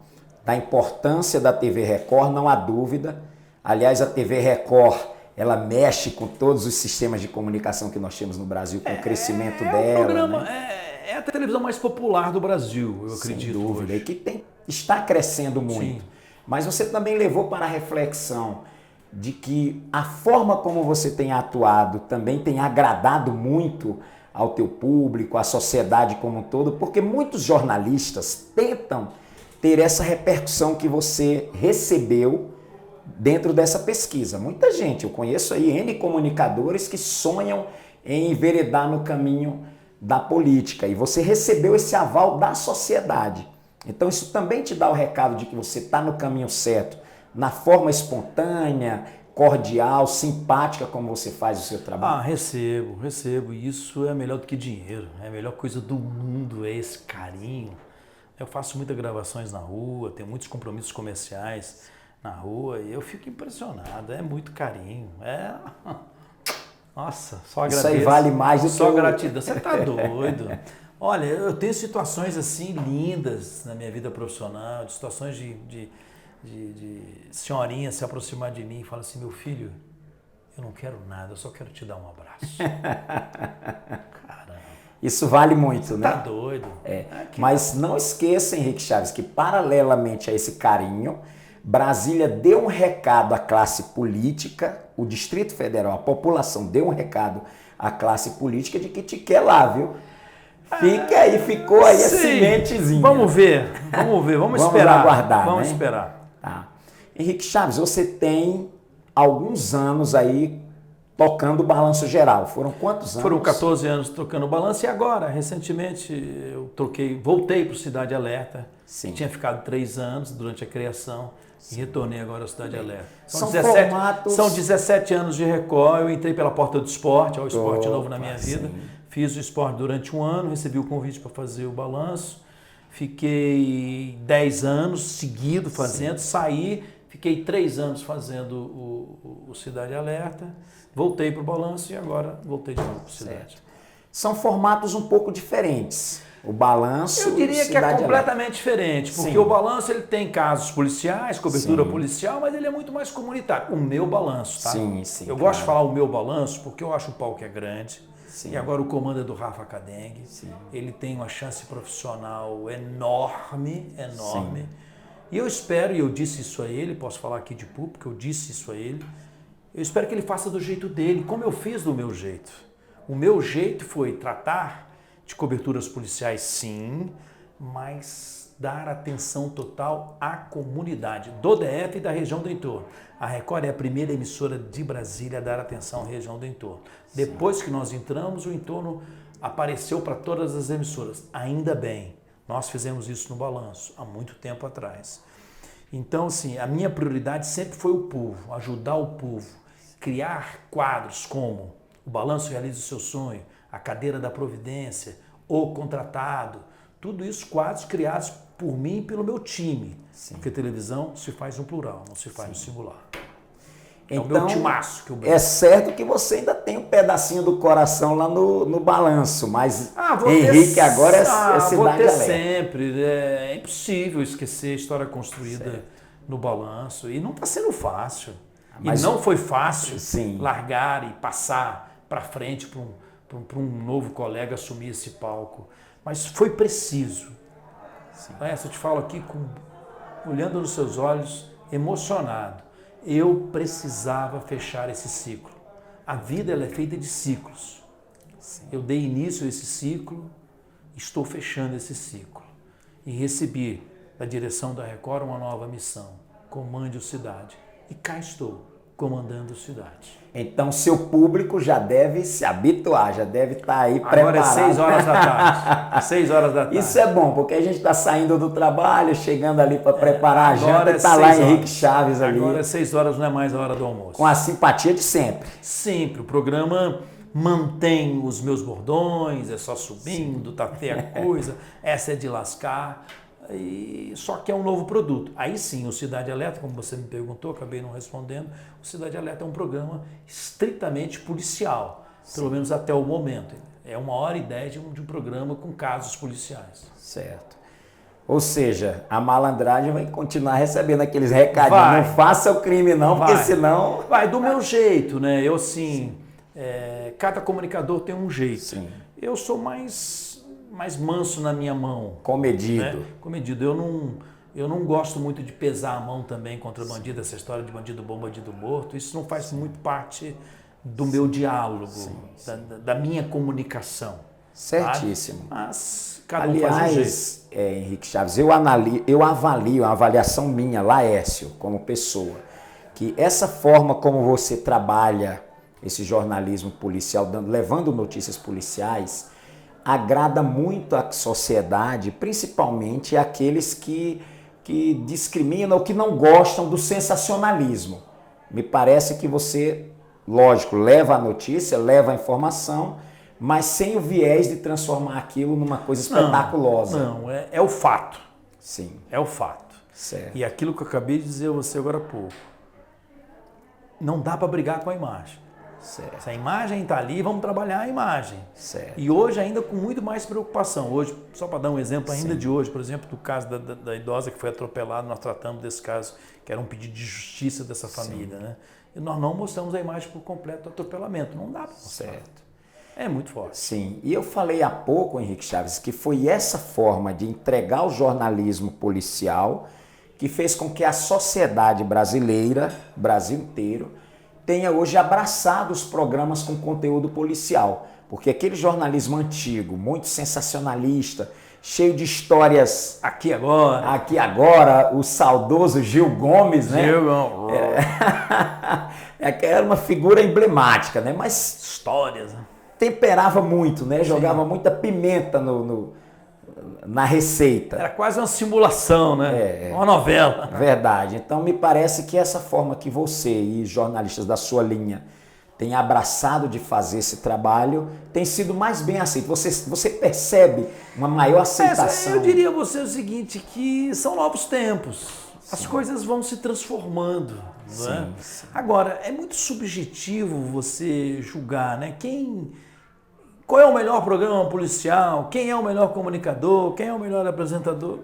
da importância da TV Record, não há dúvida. Aliás, a TV Record, ela mexe com todos os sistemas de comunicação que nós temos no Brasil, com o crescimento dela.
Programa,
né?
É a televisão mais popular do Brasil, eu acredito.
Sem dúvida, e que está crescendo muito.
Sim.
Mas você também levou para a reflexão de que a forma como você tem atuado também tem agradado muito ao teu público, à sociedade como um todo, porque muitos jornalistas tentam ter essa repercussão que você recebeu dentro dessa pesquisa. Muita gente, eu conheço aí N comunicadores que sonham em enveredar no caminho da política e você recebeu esse aval da sociedade. Então isso também te dá o recado de que você está no caminho certo, na forma espontânea, cordial, simpática como você faz o seu trabalho.
Ah, recebo. Isso é melhor do que dinheiro. É a melhor coisa do mundo, é esse carinho. Eu faço muitas gravações na rua, tenho muitos compromissos comerciais na rua e eu fico impressionado. É muito carinho. Nossa, só agradeço.
Isso aí vale mais do que
só gratidão. Você tá doido? Olha, eu tenho situações assim lindas na minha vida profissional, de situações de senhorinha se aproximar de mim e falar assim, meu filho, eu não quero nada, eu só quero te dar um abraço. Caramba.
Isso vale muito, né?
Tá doido.
Mas não esqueça, Henrique Chaves, que paralelamente a esse carinho, Brasília deu um recado à classe política, o Distrito Federal, a população deu um recado à classe política de que te quer lá, viu? Fica aí, ficou aí a sementezinha.
Vamos ver, vamos esperar.
Aguardar,
vamos
né?
esperar.
Tá. Henrique Chaves, você tem alguns anos aí tocando o Balanço Geral. Foram quantos anos?
Foram 14 anos tocando o balanço e agora, recentemente, eu voltei para o Cidade Alerta.
Sim.
Tinha ficado 3 anos durante a criação e retornei agora ao Cidade Alerta.
São
17 anos de Record, eu entrei pela porta do esporte, ao esporte novo na minha vida.
Sim.
Fiz o esporte durante 1 ano, recebi o convite para fazer o balanço. Fiquei 10 anos seguido fazendo, saí, fiquei 3 anos fazendo o Cidade Alerta. Voltei para o balanço e agora voltei de novo para o Cidade.
Certo. São formatos um pouco diferentes. O balanço.
Eu diria que é completamente diferente, porque o balanço ele tem casos policiais, cobertura policial, mas ele é muito mais comunitário. O meu balanço, tá?
Sim,
eu gosto de falar o meu balanço porque eu acho o palco é grande.
Sim.
E agora o comando é do Rafa Cadengue. Ele tem uma chance profissional enorme.
Sim.
E eu espero, e eu disse isso a ele, posso falar aqui de público, eu disse isso a ele, eu espero que ele faça do jeito dele, como eu fiz do meu jeito. O meu jeito foi tratar de coberturas policiais, sim, mas dar atenção total à comunidade do DF e da região do entorno. A Record é a primeira emissora de Brasília a dar atenção à região do entorno. Depois que nós entramos, o entorno apareceu para todas as emissoras. Ainda bem, nós fizemos isso no balanço, há muito tempo atrás. Então, assim, a minha prioridade sempre foi o povo, ajudar o povo, criar quadros como o Balanço Realiza o Seu Sonho, a Cadeira da Providência, o Contratado, tudo isso quadros criados por mim e pelo meu time, porque televisão se faz no plural, não se faz no singular.
Então,
é o meu timaço que eu brinco.
É certo que você ainda tem um pedacinho do coração lá no balanço, mas Henrique agora é Cidade
Vou ter
Alerta.
sempre, é impossível esquecer a história construída no balanço e não está sendo fácil.
Mas
e não foi fácil
sim.
largar e passar para frente para um novo colega assumir esse palco, mas foi preciso. Eu te falo aqui, olhando nos seus olhos, emocionado. Eu precisava fechar esse ciclo. A vida ela é feita de ciclos. Eu dei início a esse ciclo, estou fechando esse ciclo. E recebi da direção da Record uma nova missão. Comande o Cidade. E cá estou, comandando o Cidade.
Então seu público já deve se habituar, já deve estar aí preparado.
Agora é 6 horas da tarde. 6 horas da tarde.
Isso é bom, porque a gente está saindo do trabalho, chegando ali para preparar a janta, e está lá Henrique Chaves ali.
Agora é 6 horas, não é mais a hora do almoço.
Com a simpatia de sempre.
Sempre. O programa mantém os meus bordões, é só subindo, tá feia a coisa, essa é de lascar. Só que é um novo produto. Aí sim, o Cidade Alerta, como você me perguntou, acabei não respondendo, o Cidade Alerta é um programa estritamente policial, pelo menos até o momento. É 1h10 de um programa com casos policiais.
Certo. Ou seja, a malandragem vai continuar recebendo aqueles recadinhos. Não faça o crime não, porque senão...
Vai do meu jeito, né? Eu assim, cada comunicador tem um jeito.
Sim.
Eu sou mais manso na minha mão.
Comedido.
Né? Comedido. Eu não gosto muito de pesar a mão também contra bandido, essa história de bandido bom, bandido morto. Isso não faz muito parte do meu diálogo, da minha comunicação.
Certíssimo.
Mas cada um
Aliás,
faz um jeito.
Henrique Chaves, eu avalio, a avaliação minha, Laércio, como pessoa, que essa forma como você trabalha esse jornalismo policial, levando notícias policiais, agrada muito à sociedade, principalmente aqueles que discriminam ou que não gostam do sensacionalismo. Me parece que você, lógico, leva a notícia, leva a informação, mas sem o viés de transformar aquilo numa coisa espetaculosa.
Não, é o fato.
Sim.
É o fato.
Certo.
E aquilo que eu acabei de dizer a você agora há pouco, não dá para brigar com a imagem.
Certo.
Se a imagem está ali, vamos trabalhar a imagem.
Certo.
E hoje ainda com muito mais preocupação. Hoje, só para dar um exemplo ainda de hoje, por exemplo, do caso da idosa que foi atropelada, nós tratamos desse caso, que era um pedido de justiça dessa família, né? E nós não mostramos a imagem por completo do atropelamento. Não dá para mostrar.
Certo.
É muito forte.
Sim, e eu falei há pouco, Henrique Chaves, que foi essa forma de entregar o jornalismo policial que fez com que a sociedade brasileira, Brasil inteiro, tenha hoje abraçado os programas com conteúdo policial. Porque aquele jornalismo antigo, muito sensacionalista, cheio de histórias...
Aqui agora,
o saudoso Gil Gomes, né?
Gil Gomes.
Era uma figura emblemática, né? Mas
histórias, né?
Temperava muito, né? Jogava muita pimenta na receita.
Era quase uma simulação, né? Uma novela.
Verdade. Então, me parece que essa forma que você e jornalistas da sua linha têm abraçado de fazer esse trabalho tem sido mais bem aceito. Você percebe uma maior aceitação?
Eu diria a você o seguinte, que são novos tempos. As coisas vão se transformando. Não é?
Sim.
Agora, é muito subjetivo você julgar, né? Qual é o melhor programa policial? Quem é o melhor comunicador? Quem é o melhor apresentador?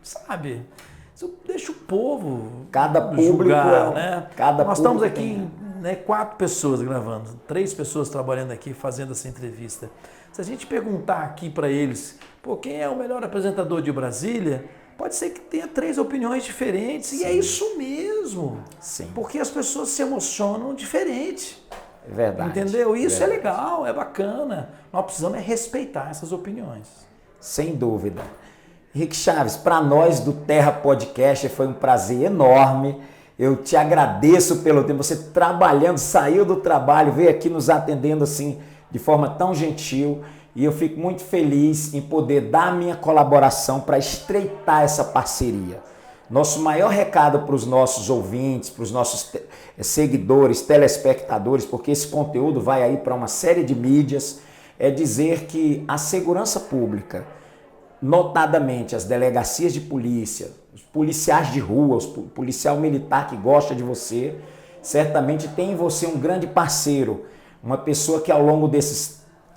Sabe? Isso deixa o povo julgar, né? Nós estamos aqui, né, 4 pessoas gravando, 3 pessoas trabalhando aqui, fazendo essa entrevista. Se a gente perguntar aqui para eles, quem é o melhor apresentador de Brasília? Pode ser que tenha 3 opiniões diferentes. Sim. E é isso mesmo.
Sim.
Porque as pessoas se emocionam diferente.
É verdade.
Entendeu? Isso
é
legal, é bacana. Nós precisamos respeitar essas opiniões.
Sem dúvida. Henrique Chaves, para nós do Terra Podcast foi um prazer enorme. Eu te agradeço pelo tempo. Você trabalhando, saiu do trabalho, veio aqui nos atendendo assim de forma tão gentil. E eu fico muito feliz em poder dar a minha colaboração para estreitar essa parceria. Nosso maior recado para os nossos ouvintes, para os nossos seguidores, telespectadores, porque esse conteúdo vai aí para uma série de mídias, é dizer que a segurança pública, notadamente as delegacias de polícia, os policiais de rua, o policial militar que gosta de você, certamente tem em você um grande parceiro, uma pessoa que ao longo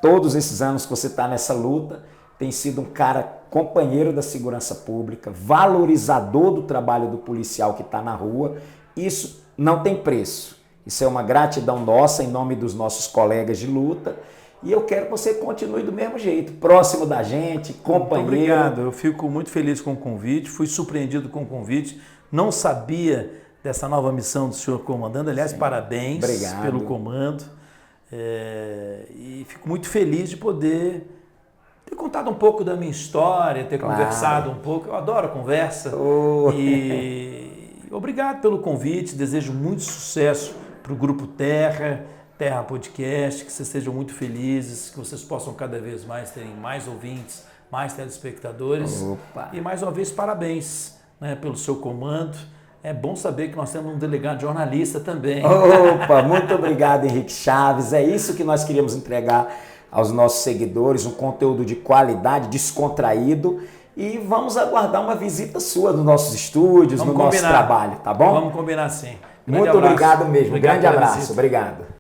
todos esses anos que você está nessa luta, tem sido um cara companheiro da segurança pública, valorizador do trabalho do policial que está na rua. Isso não tem preço. Isso é uma gratidão nossa em nome dos nossos colegas de luta. E eu quero que você continue do mesmo jeito, próximo da gente, companheiro.
Muito obrigado. Eu fico muito feliz com o convite, fui surpreendido com o convite. Não sabia dessa nova missão do senhor comandante. Aliás, sim, parabéns pelo comando. E fico muito feliz de poder ter contado um pouco da minha história, ter conversado um pouco. Eu adoro a conversa. E obrigado pelo convite. Desejo muito sucesso para o Grupo Terra Podcast, que vocês sejam muito felizes, que vocês possam cada vez mais terem mais ouvintes, mais telespectadores.
Opa.
E mais uma vez, parabéns, né, pelo seu comando. É bom saber que nós temos um delegado jornalista também.
Opa, muito obrigado, Henrique Chaves. É isso que nós queríamos entregar aos nossos seguidores, um conteúdo de qualidade, descontraído. E vamos aguardar uma visita sua nos nossos estúdios, no nosso trabalho, tá bom?
Vamos combinar sim.
Muito obrigado mesmo. Grande abraço. Obrigado.